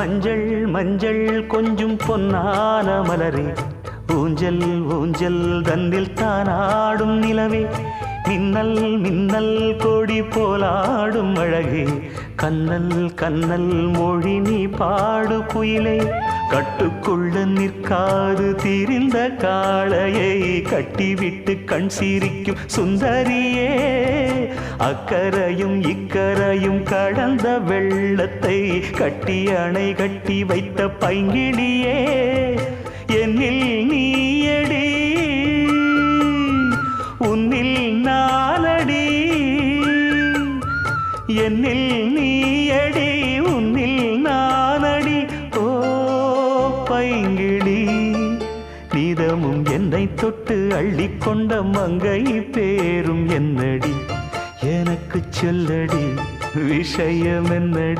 மஞ்சள் மஞ்சள் கொஞ்சம் பொன்னான மலரே, ஊஞ்சல் ஊஞ்சல் தன்னில் தானாடும் நிலவே, மின்னல் மின்னல் கொடி போலாடும் அழகே, கண்ணல் கண்ணல் மொழி நீ பாடு குயிலே, கட்டுக்குள்ள நிற்காது திரிந்த காளையை கட்டிவிட்டு கண் சிரிக்கும் சுந்தரியே, அக்கரையும் இக்கரையும் கடந்த வெள்ளத்தை கட்டி அணை கட்டி வைத்த பைங்கிளியே, என்னில் நீயடி உன்னில் நானடி, என்னில் நீயடி உன்னில் நானடி. ஓ பைங்கிளி, நீதமும் என்னை தொட்டு அள்ளிக்கொண்ட மங்கை பேரும் என்னடி, எனக்கு சொல்லடி விஷயம் என்னடி.